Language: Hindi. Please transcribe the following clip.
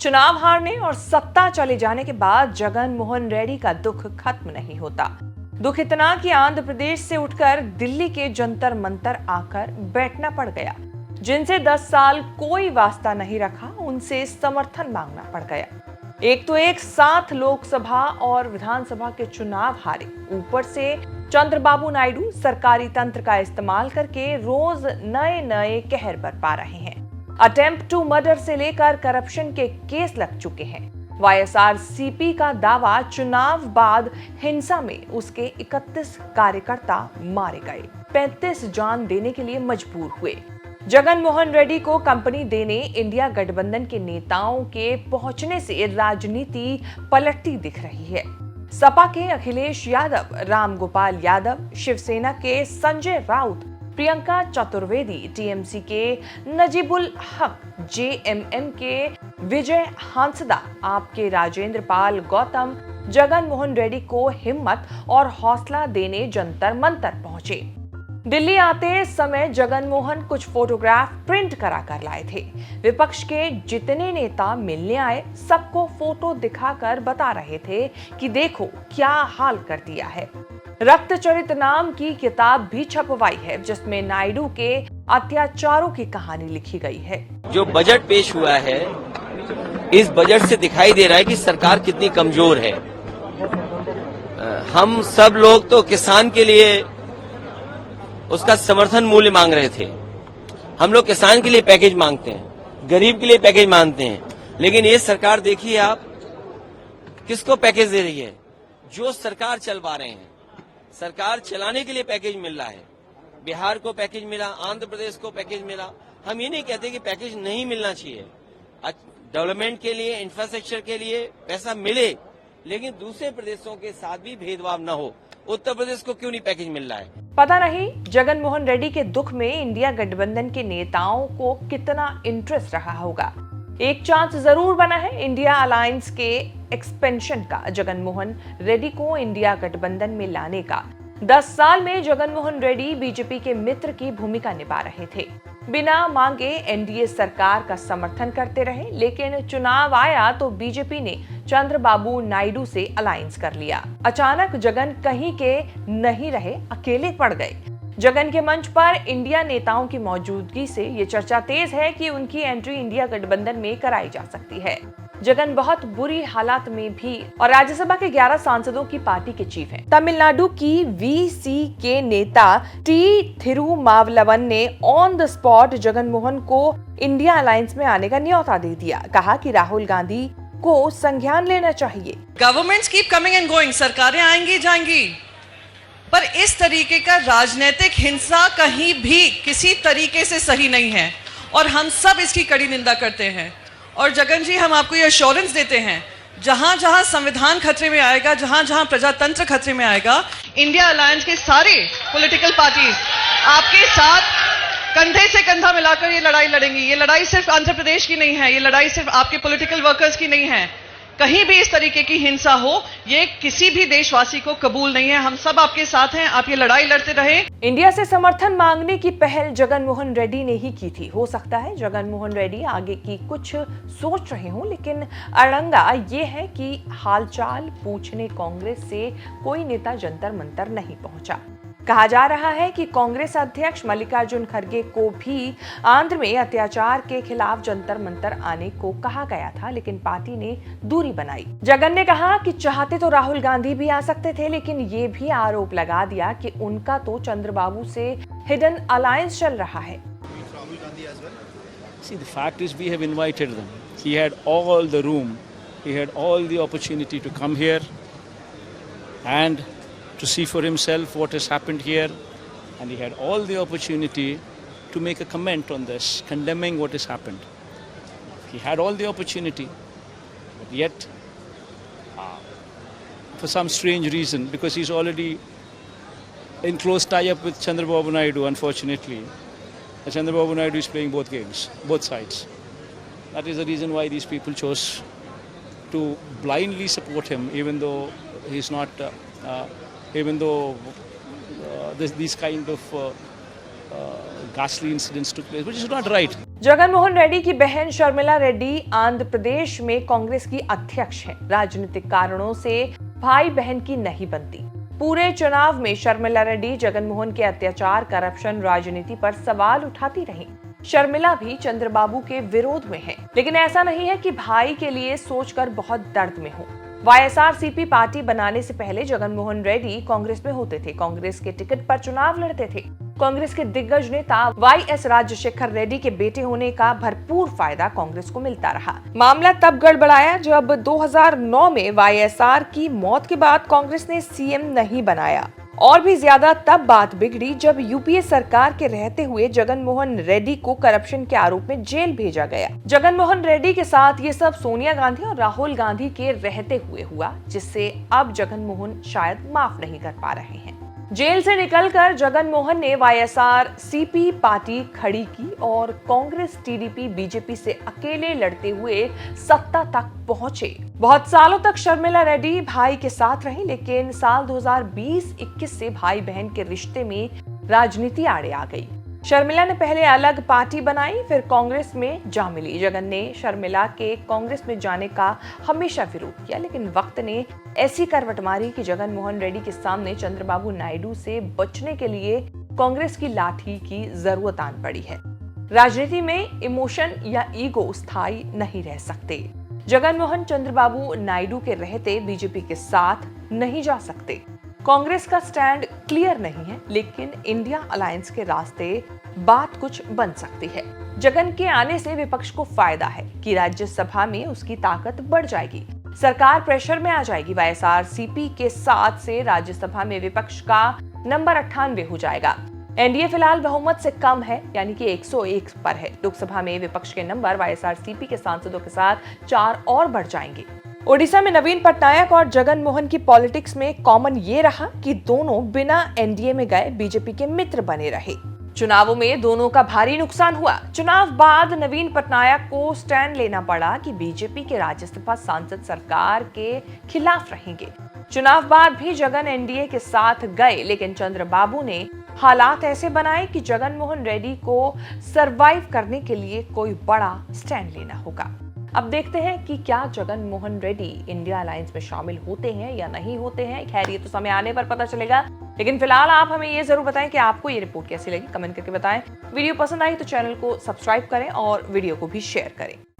चुनाव हारने और सत्ता चले जाने के बाद जगन मोहन रेड्डी का दुख खत्म नहीं होता। दुख इतना कि आंध्र प्रदेश से उठकर दिल्ली के जंतर मंतर आकर बैठना पड़ गया। जिनसे 10 साल कोई वास्ता नहीं रखा, उनसे समर्थन मांगना पड़ गया। एक तो एक साथ लोकसभा और विधानसभा के चुनाव हारे, ऊपर से चंद्रबाबू नायडू सरकारी तंत्र का इस्तेमाल करके रोज नए नए कहर बरपा रहे हैं। अटेम्प्ट टू मर्डर से लेकर करप्शन के केस लग चुके हैं। वाईएसआरसीपी का दावा, चुनाव बाद हिंसा में उसके 31 कार्यकर्ता मारे गए, 35 जान देने के लिए मजबूर हुए। जगन मोहन रेड्डी को कंपनी देने इंडिया गठबंधन के नेताओं के पहुंचने से राजनीति पलटती दिख रही है। सपा के अखिलेश यादव, रामगोपाल यादव, शिवसेना के संजय राउत, प्रियंका चतुर्वेदी, टीएमसी के नजीबुल हक, जेएमएम के विजय हांसदा, आपके राजेंद्र पाल गौतम जगन मोहन रेड्डी को हिम्मत और हौसला देने जंतर मंतर पहुंचे। दिल्ली आते समय जगन मोहन कुछ फोटोग्राफ प्रिंट करा कर लाए थे। विपक्ष के जितने नेता मिलने आए, सबको फोटो दिखाकर बता रहे थे कि देखो क्या हाल कर दिया है। रक्तचरित नाम की किताब भी छपवाई है, जिसमें नायडू के अत्याचारों की कहानी लिखी गई है। जो बजट पेश हुआ है, इस बजट से दिखाई दे रहा है कि सरकार कितनी कमजोर है। हम सब लोग तो किसान के लिए उसका समर्थन मूल्य मांग रहे थे। हम लोग किसान के लिए पैकेज मांगते हैं, गरीब के लिए पैकेज मांगते हैं, लेकिन ये सरकार देखिए आप किसको पैकेज दे रही है। जो सरकार चलवा रहे हैं, सरकार चलाने के लिए पैकेज मिल रहा है। बिहार को पैकेज मिला, आंध्र प्रदेश को पैकेज मिला। हम ये नहीं कहते कि पैकेज नहीं मिलना चाहिए। डेवलपमेंट के लिए, इंफ्रास्ट्रक्चर के लिए पैसा मिले, लेकिन दूसरे प्रदेशों के साथ भी भेदभाव न हो। उत्तर प्रदेश को क्यों नहीं पैकेज मिल रहा है? पता नहीं जगन मोहन रेड्डी के दुख में इंडिया गठबंधन के नेताओं को कितना इंटरेस्ट रहा होगा। एक चांस जरूर बना है इंडिया अलायंस के एक्सपेंशन का, जगन मोहन रेड्डी को इंडिया गठबंधन में लाने का। 10 साल में जगन मोहन रेड्डी बीजेपी के मित्र की भूमिका निभा रहे थे। बिना मांगे एनडीए सरकार का समर्थन करते रहे, लेकिन चुनाव आया तो बीजेपी ने चंद्रबाबू नायडू से अलायंस कर लिया। अचानक जगन कहीं के नहीं रहे, अकेले पड़ गए। जगन के मंच पर इंडिया नेताओं की मौजूदगी से ये चर्चा तेज है कि उनकी एंट्री इंडिया गठबंधन में कराई जा सकती है। जगन बहुत बुरी हालात में भी और राज्यसभा के 11 सांसदों की पार्टी के चीफ हैं। तमिलनाडु की वीसी के नेता टी थिरुमावलवन ने on the spot Jagan Mohan को इंडिया अलायंस में आने का न्योता दे दिया। कहा कि राहुल गांधी को संज्ञान लेना चाहिए। Governments keep coming and going, सरकारें आएंगी जाएंगी, पर इस तरीके का राजनीतिक हिंसा कहीं भी किसी तरीके से सही नहीं है और हम सब इसकी कड़ी निंदा करते हैं। और जगन जी, हम आपको ये एश्योरेंस देते हैं, जहां जहां संविधान खतरे में आएगा, जहां जहां प्रजातंत्र खतरे में आएगा, इंडिया अलायंस के सारे पॉलिटिकल पार्टीज आपके साथ कंधे से कंधा मिलाकर ये लड़ाई लड़ेंगी। ये लड़ाई सिर्फ आंध्र प्रदेश की नहीं है, ये लड़ाई सिर्फ आपके पॉलिटिकल वर्कर्स की नहीं है। कहीं भी इस तरीके की हिंसा हो, ये किसी भी देशवासी को कबूल नहीं है। हम सब आपके साथ हैं, आप ये लड़ाई लड़ते रहे। इंडिया से समर्थन मांगने की पहल जगन मोहन रेड्डी ने ही की थी। हो सकता है जगन मोहन रेड्डी आगे की कुछ सोच रहे हों, लेकिन अड़ंगा ये है कि हालचाल पूछने कांग्रेस से कोई नेता जंतर मंतर नहीं पहुंचा। कहा जा रहा है कि कांग्रेस अध्यक्ष मल्लिकार्जुन खड़गे को भी आंध्र में अत्याचार के खिलाफ जंतर मंतर आने को कहा गया था, लेकिन पार्टी ने दूरी बनाई। जगन ने कहा कि चाहते तो राहुल गांधी भी आ सकते थे, लेकिन ये भी आरोप लगा दिया कि उनका तो चंद्रबाबू से हिडन अलायंस चल रहा है। See, the fact is we have invited them. He had all the room, he had all the opportunity to come here and to see for himself what has happened here, and he had all the opportunity to make a comment on this, condemning what has happened. He had all the opportunity, but yet, for some strange reason, because he's already in close tie-up with Chandrababu Naidu, unfortunately, Chandrababu Naidu is playing both games, both sides. That is the reason why these people chose to blindly support him, even though he's not even though these kind of ghastly incidents took place, which is not right. Jagan Mohan Reddy की बहन शर्मिला रेड्डी आंध्र प्रदेश में कांग्रेस की अध्यक्ष हैं। राजनीतिक कारणों से भाई बहन की नहीं बनती। पूरे चुनाव में शर्मिला रेड्डी जगन मोहन के अत्याचार, करप्शन, राजनीति पर सवाल उठाती रहीं। शर्मिला भी चंद्रबाबू के विरोध में है, लेकिन ऐसा नहीं है कि भाई के लिए सोचकर बहुत दर्द में हो। वाईएसआरसीपी पार्टी बनाने से पहले जगन मोहन रेड्डी कांग्रेस में होते थे, कांग्रेस के टिकट पर चुनाव लड़ते थे। कांग्रेस के दिग्गज नेता वाईएस राजशेखर रेड्डी के बेटे होने का भरपूर फायदा कांग्रेस को मिलता रहा। मामला तब गड़बड़ाया जब 2009 में वाईएसआर की मौत के बाद कांग्रेस ने सीएम नहीं बनाया। और भी ज्यादा तब बात बिगड़ी जब यूपीए सरकार के रहते हुए जगन मोहन रेड्डी को करप्शन के आरोप में जेल भेजा गया। जगन मोहन रेड्डी के साथ ये सब सोनिया गांधी और राहुल गांधी के रहते हुए हुआ, जिससे अब जगन मोहन शायद माफ नहीं कर पा रहे हैं। जेल से निकलकर जगन मोहन ने वाईएसआर-सीपी पार्टी खड़ी की और कांग्रेस, टीडीपी, बीजेपी से अकेले लड़ते हुए सत्ता तक पहुंचे। बहुत सालों तक शर्मिला रेड्डी भाई के साथ रही, लेकिन साल 2020-21 से भाई बहन के रिश्ते में राजनीति आड़े आ गई। शर्मिला ने पहले अलग पार्टी बनाई, फिर कांग्रेस में जा मिली। जगन ने शर्मिला के कांग्रेस में जाने का हमेशा विरोध किया, लेकिन वक्त ने ऐसी करवट मारी कि जगन मोहन रेड्डी के सामने चंद्रबाबू नायडू से बचने के लिए कांग्रेस की लाठी की जरूरत आन पड़ी है। राजनीति में इमोशन या ईगो स्थायी नहीं रह सकते। जगन मोहन चंद्रबाबू नायडू के रहते बीजेपी के साथ नहीं जा सकते। कांग्रेस का स्टैंड क्लियर नहीं है, लेकिन इंडिया अलायंस के रास्ते बात कुछ बन सकती है। जगन के आने से विपक्ष को फायदा है कि राज्यसभा में उसकी ताकत बढ़ जाएगी, सरकार प्रेशर में आ जाएगी। वाईएसआर-सीपी के साथ से राज्यसभा में विपक्ष का नंबर 98 हो जाएगा। एनडीए फिलहाल बहुमत से कम है, यानी कि 101 पर है। लोकसभा में विपक्ष के नंबर वाईएसआर-सीपी के सांसदों के साथ 4 और बढ़ जाएंगे। ओडिशा में नवीन पटनायक और जगन मोहन की पॉलिटिक्स में कॉमन ये रहा कि दोनों बिना एनडीए में गए बीजेपी के मित्र बने रहे। चुनावों में दोनों का भारी नुकसान हुआ। चुनाव बाद नवीन पटनायक को स्टैंड लेना पड़ा कि बीजेपी के राज्यसभा सांसद सरकार के खिलाफ रहेंगे। चुनाव बाद भी जगन एनडीए के साथ गए, लेकिन चंद्रबाबू ने हालात ऐसे बनाए कि जगन मोहन रेड्डी को सरवाइव करने के लिए कोई बड़ा स्टैंड लेना होगा। अब देखते हैं कि क्या जगन मोहन रेड्डी इंडिया अलायंस में शामिल होते हैं या नहीं होते हैं। खैर, ये तो समय आने पर पता चलेगा, लेकिन फिलहाल आप हमें ये जरूर बताएं कि आपको ये रिपोर्ट कैसी लगी। कमेंट करके बताएं। वीडियो पसंद आई तो चैनल को सब्सक्राइब करें और वीडियो को भी शेयर करें।